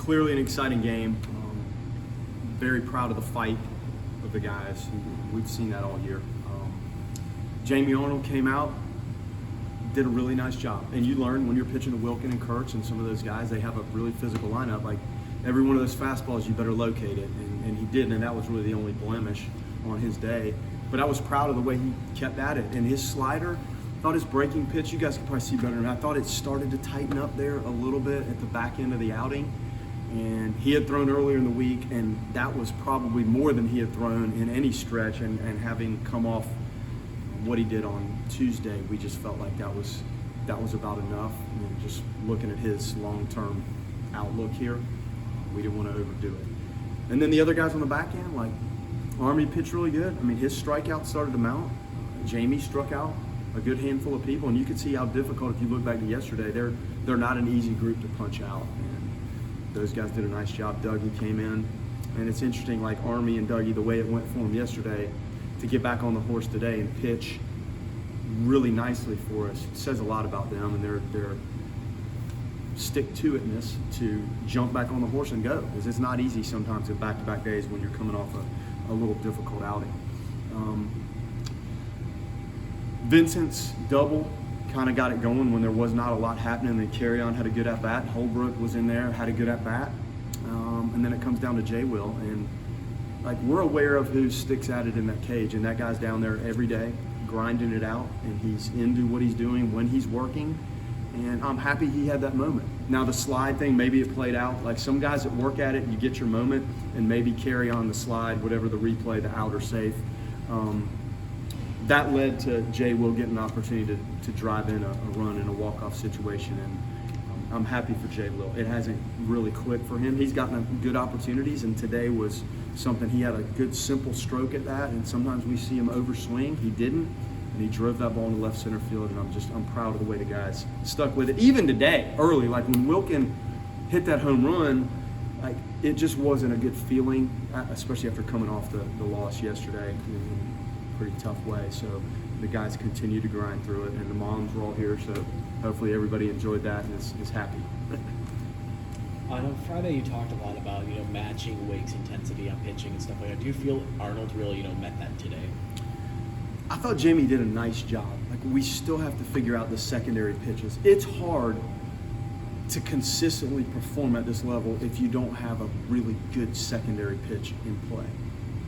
clearly an exciting game. Very proud of the fight of the guys. We've seen that all year. Jamie Arnold came out, did a really nice job. And you learn when you're pitching to Wilkin and Kurtz and some of those guys, they have a really physical lineup. Like every one of those fastballs, you better locate it. And he did, and that was really the only blemish on his day. But I was proud of the way he kept at it. And his slider, I thought his breaking pitch, you guys can probably see better than me. I thought it started to tighten up there a little bit at the back end of the outing. And he had thrown earlier in the week, and that was probably more than he had thrown in any stretch. And having come off what he did on Tuesday, we just felt like that was about enough. And just looking at his long-term outlook here, we didn't want to overdo it. And then the other guys on the back end, like Army pitched really good. I mean, his strikeouts started to mount. Jamie struck out a good handful of people, and you could see how difficult, if you look back to yesterday, they're not an easy group to punch out. Those guys did a nice job. Dougie came in, and it's interesting, like Army and Dougie, the way it went for them yesterday, to get back on the horse today and pitch really nicely for us. It says a lot about them and their stick-to-itness to jump back on the horse and go, because it's not easy sometimes in back-to-back days when you're coming off a little difficult outing. Vincent's double kind of got it going when there was not a lot happening. Then Carry-On had a good at-bat. Holbrook was in there, had a good at-bat. And then it comes down to Jay Will. And like, we're aware of who sticks at it in that cage, and that guy's down there every day grinding it out, and he's into what he's doing when he's working. And I'm happy he had that moment. Now the slide thing, maybe it played out. Like some guys that work at it, you get your moment and maybe carry on the slide, whatever the replay, the out or safe. That led to Jay Will getting an opportunity to drive in a run in a walk-off situation, and I'm happy for Jay Will. It hasn't really clicked for him. He's gotten good opportunities, and today was something. He had a good simple stroke at that, and sometimes we see him overswing. He didn't, and he drove that ball into left center field, and I'm proud of the way the guys stuck with it. Even today, early, like when Wilkin hit that home run, like it just wasn't a good feeling, especially after coming off the loss yesterday. Pretty tough way. So the guys continue to grind through it, and the moms were all here, so hopefully everybody enjoyed that and is happy. On Friday you talked a lot about matching Wake's intensity on pitching and stuff like that. Do you feel Arnold really met that today? I thought Jimmy did a nice job. Like, we still have to figure out the secondary pitches. It's hard to consistently perform at this level if you don't have a really good secondary pitch in play.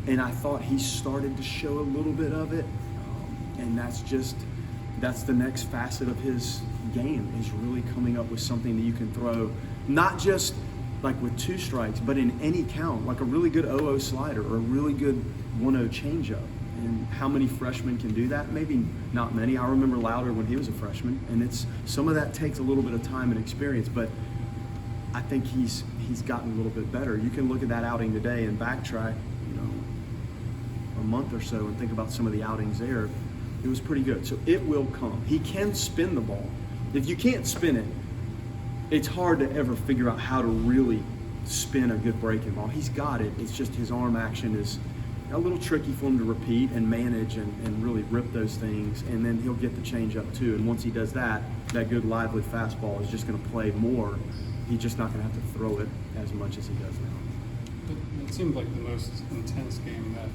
And I thought he started to show a little bit of it, and that's the next facet of his game, is really coming up with something that you can throw, not just like with 2 strikes, but in any count, like a really good 0-0 slider or a really good 1-0 changeup. And how many freshmen can do that? Maybe not many. I remember Louder when he was a freshman, and some of that takes a little bit of time and experience, but I think he's gotten a little bit better. You can look at that outing today and backtrack a month or so and think about some of the outings there. It was pretty good. So it will come. He can spin the ball. If you can't spin it, it's hard to ever figure out how to really spin a good breaking ball. He's got it. It's just his arm action is a little tricky for him to repeat and manage and really rip those things. And then he'll get the changeup too. And once he does that, that good lively fastball is just going to play more. He's just not going to have to throw it as much as he does now. It seemed like the most intense game that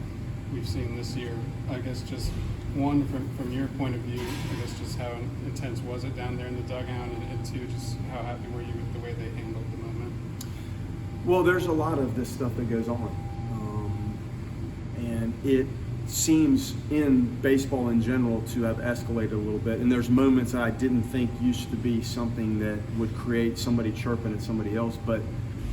we've seen this year. I guess just one, from your point of view, I guess just how intense was it down there in the dugout, and 2, just how happy were you with the way they handled the moment? Well, there's a lot of this stuff that goes on. And it seems in baseball in general to have escalated a little bit. And there's moments that I didn't think used to be something that would create somebody chirping at somebody else, but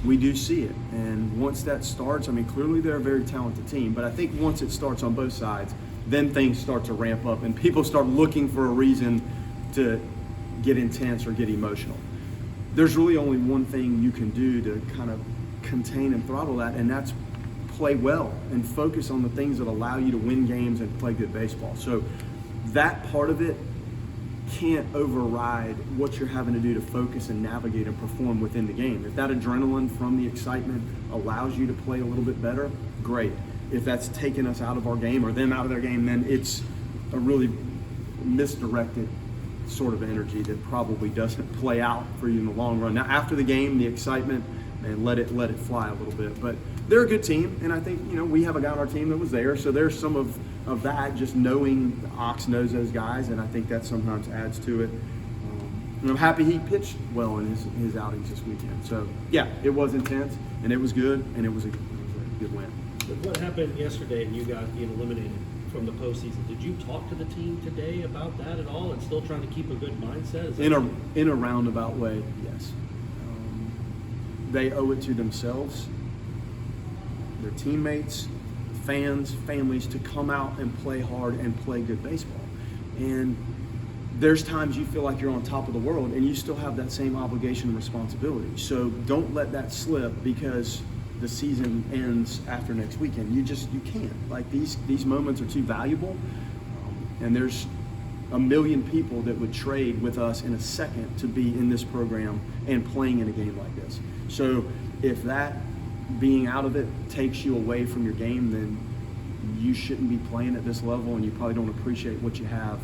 we do see it. And once that starts, I mean, clearly they're a very talented team, but I think once it starts on both sides, then things start to ramp up and people start looking for a reason to get intense or get emotional. There's really only one thing you can do to kind of contain and throttle that, and that's play well and focus on the things that allow you to win games and play good baseball. So that part of it can't override what you're having to do to focus and navigate and perform within the game. If that adrenaline from the excitement allows you to play a little bit better, great. If that's taking us out of our game or them out of their game, then it's a really misdirected sort of energy that probably doesn't play out for you in the long run. Now, after the game, the excitement and let it fly a little bit. But they're a good team, and I think we have a guy on our team that was there, so there's some of that, just knowing Ox knows those guys, and I think that sometimes adds to it. And I'm happy he pitched well in his outings this weekend. So yeah, it was intense, and it was good, and it was a good win. But what happened yesterday and you got eliminated from the postseason? Did you talk to the team today about that at all and still trying to keep a good mindset? Is that In a roundabout way, yes. They owe it to themselves, their teammates, fans, families to come out and play hard and play good baseball. And there's times you feel like you're on top of the world and you still have that same obligation and responsibility. So don't let that slip because the season ends after next weekend. You can't. Like these moments are too valuable, and there's a million people that would trade with us in a second to be in this program and playing in a game like this. So if that being out of it takes you away from your game, then you shouldn't be playing at this level, and you probably don't appreciate what you have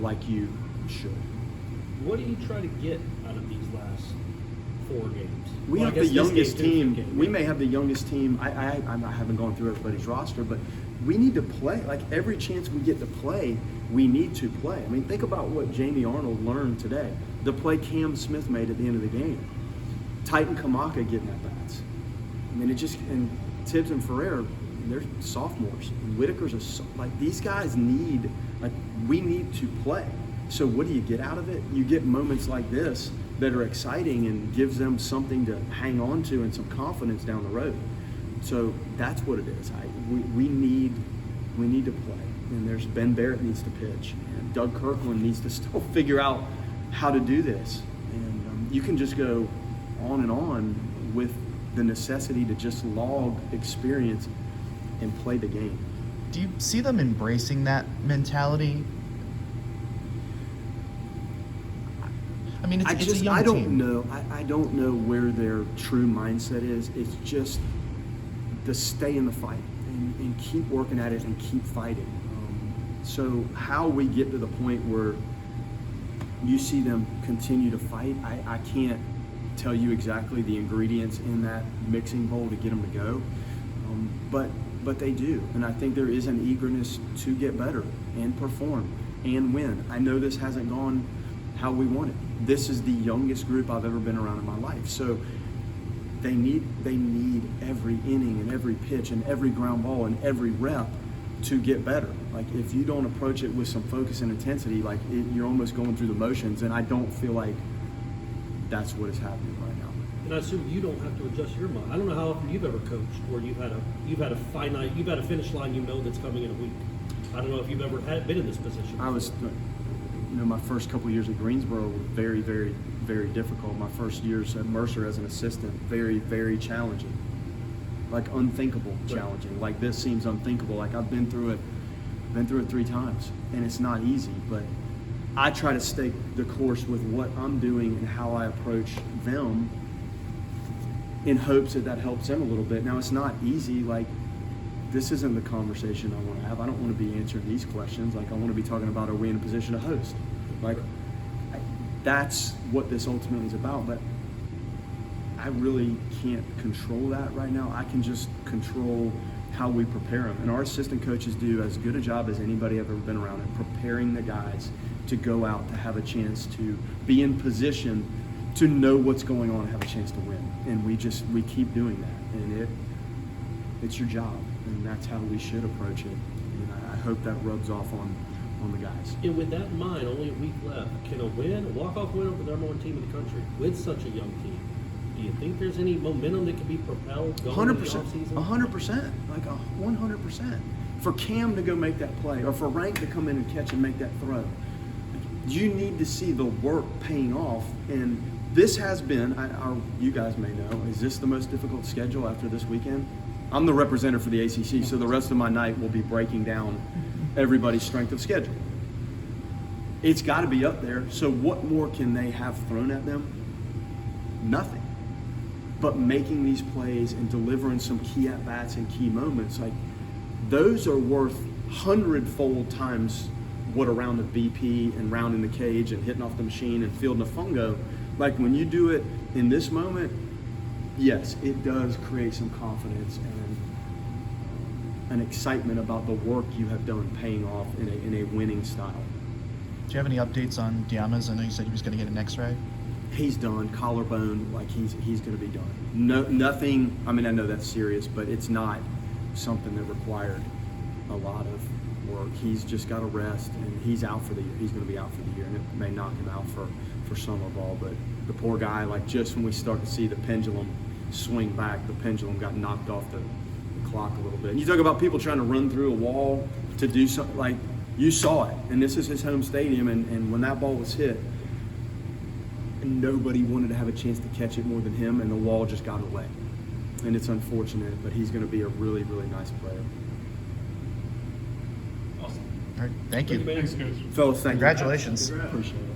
like you should. What do you try to get out of these last 4 games? We Well, I have the guess this youngest game, team. We may have the youngest team. I haven't gone through everybody's roster, but we need to play. Like every chance we get to play, we need to play. I mean, think about what Jamie Arnold learned today. The play Cam Smith made at the end of the game. Titan Kamaka getting at bats. I mean, and Tibbs and Ferrer, they're sophomores. And Whitaker's these guys we need to play. So what do you get out of it? You get moments like this that are exciting and gives them something to hang on to and some confidence down the road. So that's what it is. We need to play. And there's Ben Barrett needs to pitch, and Doug Kirkland needs to still figure out how to do this. And you can just go on and on with the necessity to just log experience and play the game. Do you see them embracing that mentality? I mean, it's a young team. I don't know where their true mindset is. It's just to stay in the fight and keep working at it and keep fighting. So how we get to the point where you see them continue to fight, I can't tell you exactly the ingredients in that mixing bowl to get them to go. But they do. And I think there is an eagerness to get better and perform and win. I know this hasn't gone how we want it. This is the youngest group I've ever been around in my life. So they need every inning and every pitch and every ground ball and every rep to get better. Like if you don't approach it with some focus and intensity, you're almost going through the motions, and I don't feel like that's what is happening right now. And I assume you don't have to adjust your mind. I don't know how often you've ever coached where you've had a finish line that's coming in a week. I don't know if you've ever been in this position. I was, my first couple of years at Greensboro were very, very, very difficult. My first years at Mercer as an assistant, very, very challenging. Like unthinkable challenging. Like this seems unthinkable. Like I've been through it 3 times, and it's not easy, but I try to stay the course with what I'm doing and how I approach them in hopes that helps them a little bit. Now, it's not easy. Like, this isn't the conversation I want to have. I don't want to be answering these questions. Like, I want to be talking about, are we in a position to host? Like, that's what this ultimately is about. But I really can't control that right now. I can just control how we prepare them. And our assistant coaches do as good a job as anybody I've ever been around at preparing the guys to go out, to have a chance to be in position to know what's going on and have a chance to win. And we keep doing that. And it's your job. And that's how we should approach it. And I hope that rubs off on the guys. And with that in mind, only a week left, can a walk-off win over the number 1 team in the country with such a young team, do you think there's any momentum that can be propelled going into the offseason? 100%. Like 100%. For Cam to go make that play, or for Rank to come in and catch and make that throw, you need to see the work paying off. And this has been, you guys may know, is this the most difficult schedule after this weekend? I'm the representative for the ACC, so the rest of my night will be breaking down everybody's strength of schedule. It's got to be up there. So what more can they have thrown at them? Nothing. But making these plays and delivering some key at-bats and key moments, like those are worth 100-fold times what a round of BP and round in the cage and hitting off the machine and fielding a fungo. Like when you do it in this moment, yes, it does create some confidence and an excitement about the work you have done paying off in a winning style. Do you have any updates on Diama's? I know you said he was going to get an X-ray. He's done, collarbone, like he's going to be done. No, nothing. I mean, I know that's serious, but it's not something that required a lot of work. He's just got to rest, and he's out for the year. He's going to be out for the year, and it may knock him out for summer ball. But the poor guy, like just when we start to see the pendulum swing back, the pendulum got knocked off the clock a little bit. And you talk about people trying to run through a wall to do something, like you saw it, and this is his home stadium, and when that ball was hit, nobody wanted to have a chance to catch it more than him, and the wall just got away. And it's unfortunate, but he's going to be a really, really nice player. Awesome. All right, thank you. man. Thanks, Coach. Fellas, thank Congratulations. you. Appreciate it.